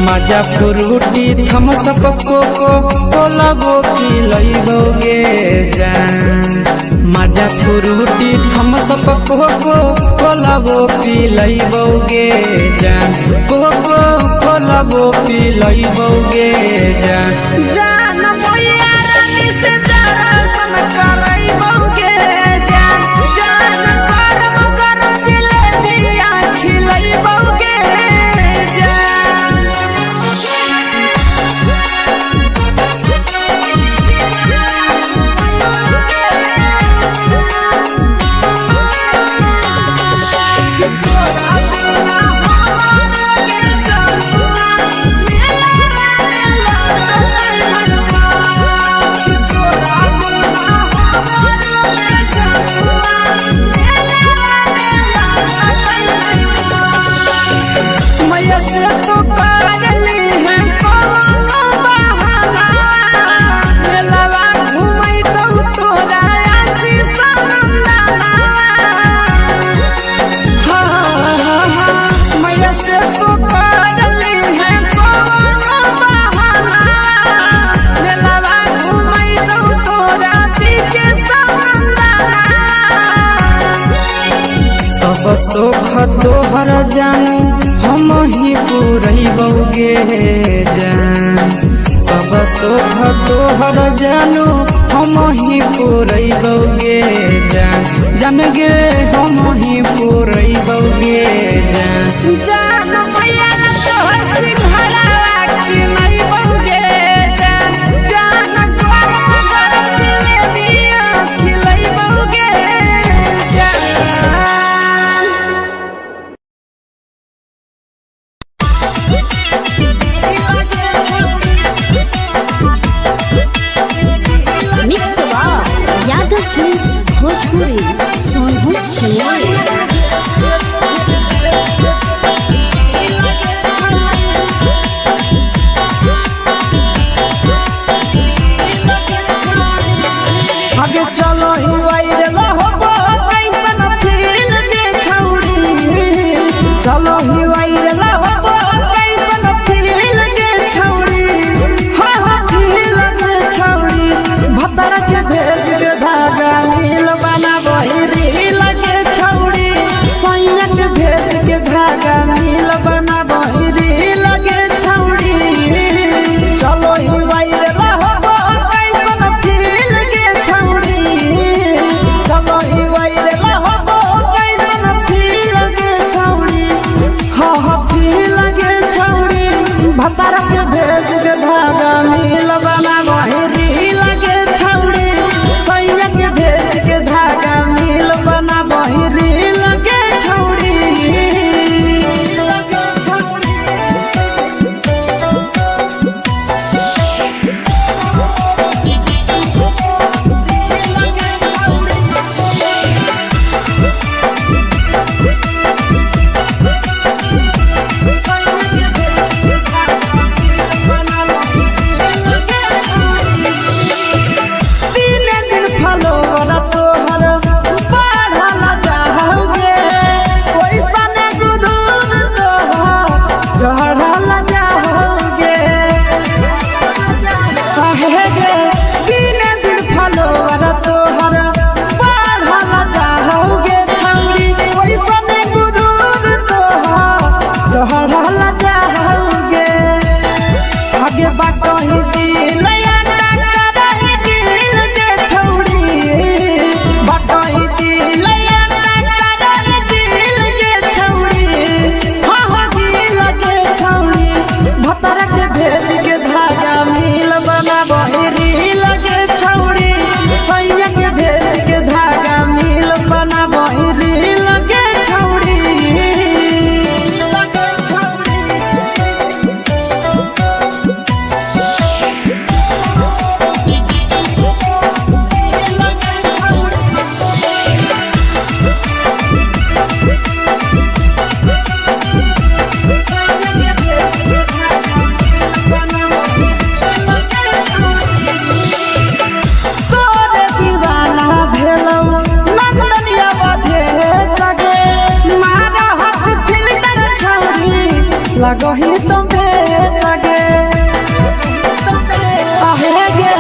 मजा फ्रूटी थम्स अप कोको कोला वो पिलैबोगे जान मजा फ्रूटी थम्स अप कोको कोला वो पिलैबोगे जान कोको कोला वो पिलैबोगे जान जान मोया रानी से दर्शन करैबोगे जान गरम जिलेबिया खिलैबोगे मैया से तो पागली है कोनो बहाना मेलावा घुमै तो तोरा आसी सनंदना मैया से तो पागली है कोनो बहाना मेलावा घुमै तो तोरा पीछे सनंदना सब सुख तोहर जानू हम ही पुरैबोगे जान सब सुख तोहर जानू हम ही पुरैबोगे जान जन गे हम ही पुरैबोगे जान जान मैया तोहर सिंघरावा खिलैबोगे जान गरम जिलेबिया खिलैबोगे मिक्स यादव फिल्म्स भोजपुरी सोनभद्र चेन्नई आगे चलो ही वायरल होबो कैसन फील दे छौड़ी चलो ही वायरल होबो कैसन फील दे छौड़ी हाँ फील दे छौड़ी भतर के भेज के धागा नील बना वही रील के छौड़ी सैया के भेज के धागा नील बना वही रील के छौड़ी चलो ही वायरल होबो कैसन फील के छौड़ी चलो ही वायरल होबो कैसन फील के छौड़ी हाँ फील के छौड़ी भतर के भेज के धागा नील बना वही रील के छौड़ी सैया के भेज के धागा नील बना लगही तुम सगे आहे गे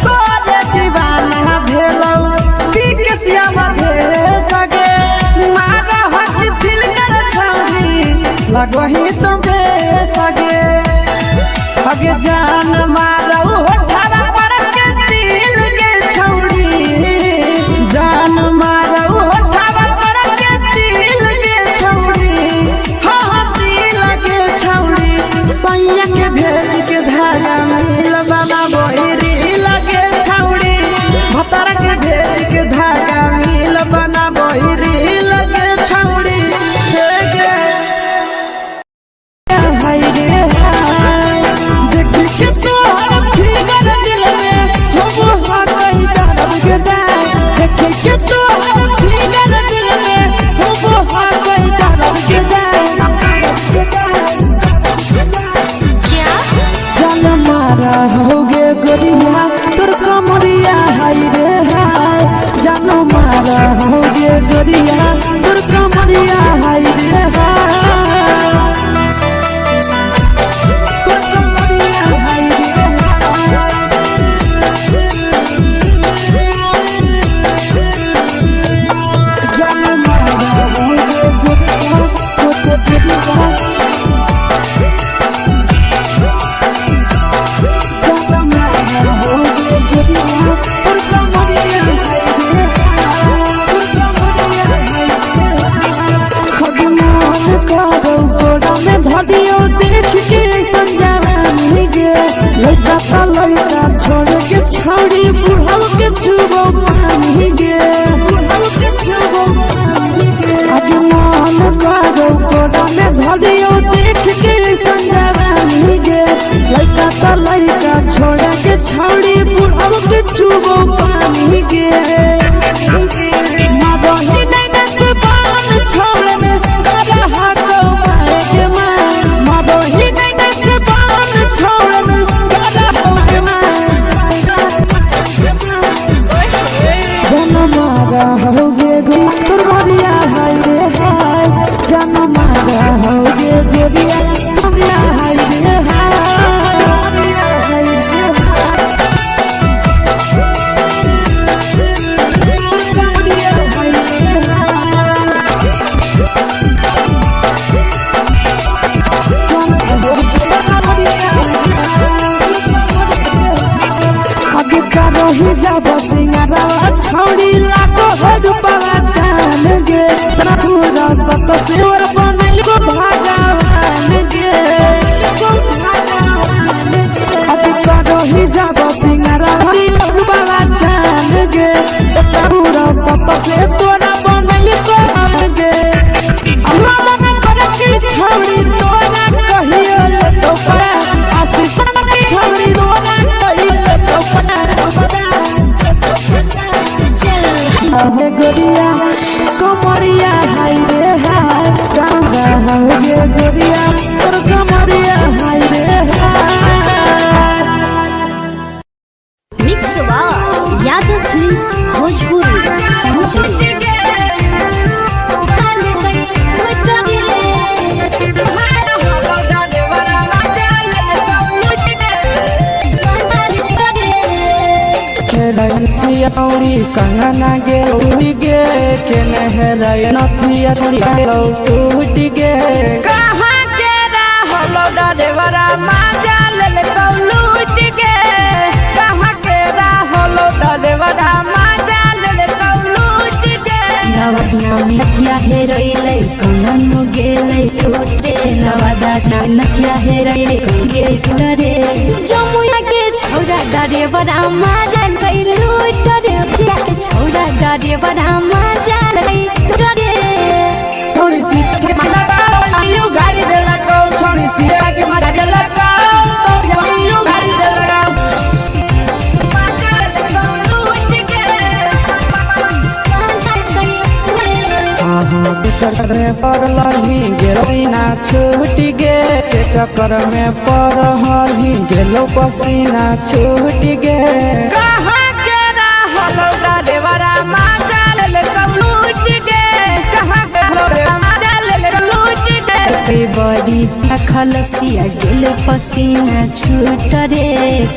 तोरे दीवाना भेलौ बिकसिया मधे सगे मारा हसी फिल कर छौरी लगही तुम सगे अगे जान मारौ होठवा पर के दिल के छौरी जान मारौ होठवा पर के दिल के छौरी हाँ दिल के छौरी सैया के भेज के धागा मिल बना बहिरी लगे छौरी भतर के भेज के धागा मिल बना बहिरी लगे छौरी हे गे हाय रे हाय देख के तोहर फिगर दिल में हम हाथ कहीं दर्द के दाग देख के तोहर फिगर दिल में हम हाथ कहीं दर्द के जान मारा होगे गोरिया तोर कमरिया हाय रे हाय जान मारा होगे गोरिया तोर कमरिया हाय रे हाय तोर कमरिया हाय रे जान मारा होगे गोरिया तोर कमरिया लड़का छोड़ के छौड़ी बुढ़ाव के छुबो पानी गे आगे मन करो कोड़ा में धरियो देख के संजवानी गे लड़का छोड़ के छौड़ी बुढ़ाव के छुबो पानी गे मादही नहीं से बान छोड़ में करा हाथो मारे के मादही नहीं से बान छोड़ में मारा होगे तोर गोरिया हाय रे हाय जान मारा होगे गोरिया गोरिया हाय रे आगे का रही जब सिंगारा छौड़ी लाखो रुपवा जान गे पूरा सत से और बनल को भगवान गे आगे का रही जब सिंगारा रुपवा जान गे पूरा सत से तोरा बनल को गे अल्लाह ने करके छौड़ी तोरा कहियो तो पड़ा आशीष ने छौड़ी तोरा कहियो तो पड़ा गोरिया कमरिया हाय रे हाय गंगा होगे गोरिया और कमरिया हाय रे हाय mix by Yadav films Bhojpuri समझ औरी कंगना गे उड़ी गे के नहराय नथिया छोड़ी लो टूट गे कहां के रहलो देवरा माजा ले लूट गे कहां के रहलो देवरा माजा ले लूट गे नवदा नथिया हेरोइले कंगन गेले टूटे नवदा नथिया हेरोइले गे टूटे जमुया के छोरा डरे बड़ा मजा गइल टूटे जिया के छोरा डरे बड़ा मजा गइल टूटे थोड़ी सी के मजा यू गाड़ी दे लगा थोड़ी सी के मजा दे लगा तो यू गाड़ी दे लगा चक्कर में पड़ल ही गेलैना छूट गे के चक्कर में पड़ल ही गेलो पसीना छूट गे कहां के रहलो देवरा माजा ले लूट गे कहां के रहलो माजा ले लूट गे कई बड़ी खलसिया गेले पसीना छूट रे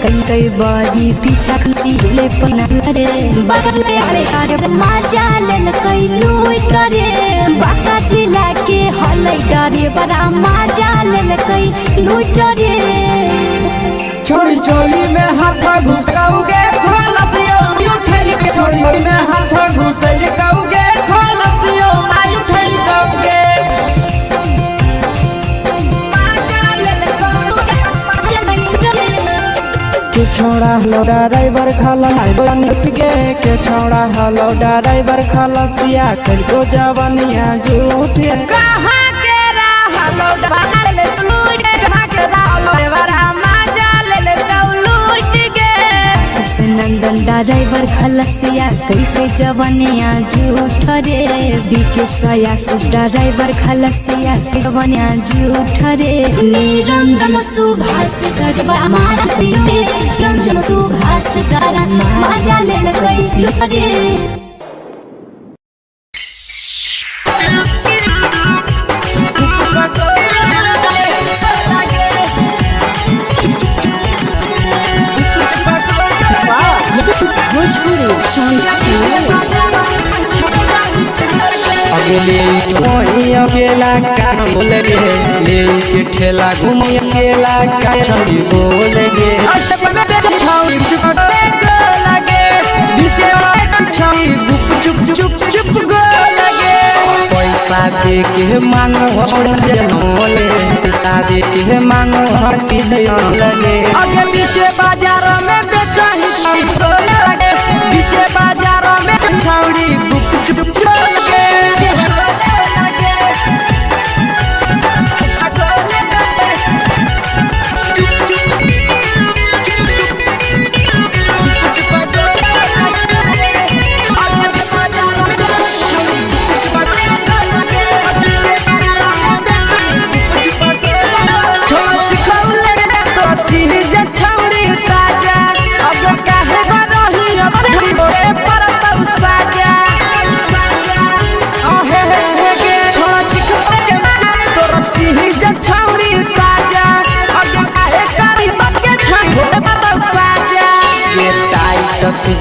कई बड़ी पीछा खलसी गेले पना रे बाजे अरे अरे मजा लेल कई लूट रे बाका जिला के हलै डरे बड़ा मजा लेल कई लूट रे छोड़ी चोली में हाथ घुसाओगे खलसियो उठल के छोड़ी में हाथ घुसल कौगे खलसियो आई उठल कौगे के छोड़ा हलो ड्राइवर खाला बन के छोड़ा हलो ड्राइवर खलसिया कल को जवानिया झूठ कहां के रहा हलो ड्राइवर लूट कहां के ड्राइवर नंदन ड्राइवर खलसिया कई जवानिया झूठ रे बीके सयासी ड्राइवर खलसिया के जवानिया झूठ रे निरंजन सुभाष ड्राइवर मारती रे रंजन सुभाष दारा मजा लेल कई लूट रे अकेला का बोल गे ले के ठेला घूम अकेला का छड़ी बोल गे पैसा दे के मांगो पैसा दे के मांगो हटी लगे आगे पीछे बाजार में बेचही लगे पीछे बाजार में छौड़ी गुप चुप लगे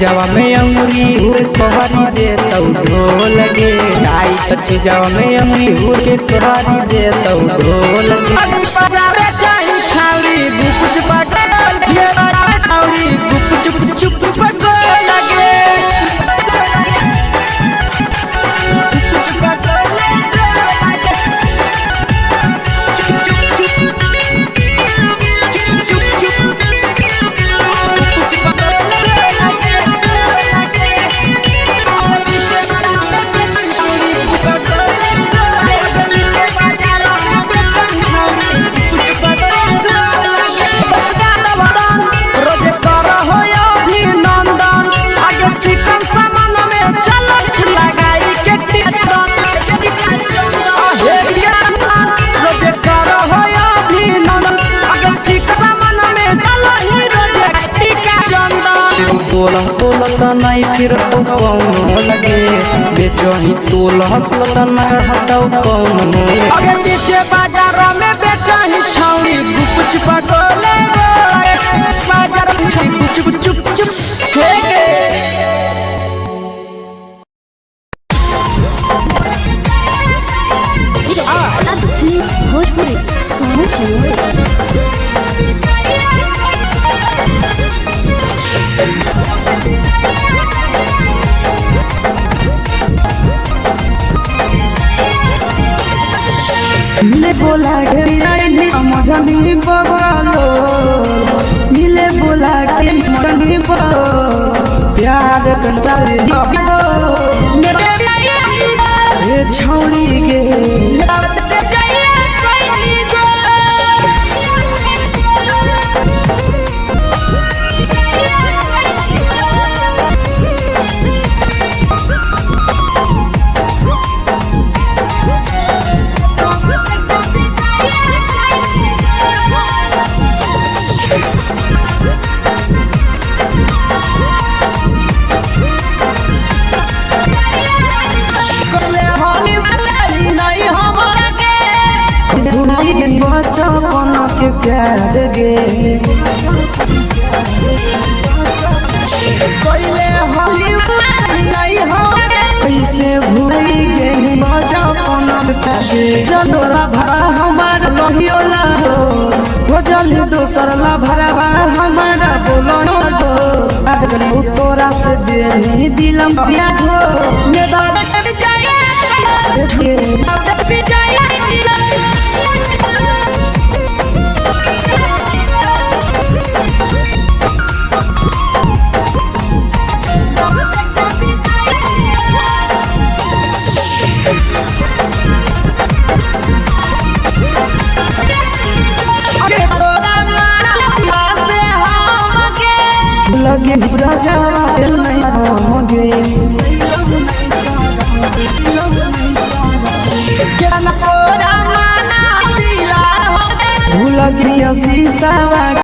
जवा में अंगुरी हुर तोहरी दे तो ढोल गे आई जवा में अंगुरी हुर के तोहरी दे तो ढोल गे बाजारे चाही छावरी गुप पकड़ ये छावरी गुप चुप पकड़ लगे तोला नहीं फिर कौनो लगे बेचो ही तोला नहीं हटाओ कौनो आगे पीछे बाजार में बेचो ही छौड़ी गुप पकोले बाजार में चुप मिले बोला के समझनी बगलो मिले बोला के समझनी प्यार करता ये छौड़ी गे नहीं हम प्यार गे कोइले होली नहीं हो कैसे भूल गे मजा पनम गे जनोरा भरा हमार लोहियो ना हो जल्दी दोसर ला भरवा हमारा बोलो जो अगर तोरा से दे दिलम दिया हो मेदान कर जाए भी जाए लगे राजावा नहीं होगे केना कोरा माना दिला हो भूल गया शीशावा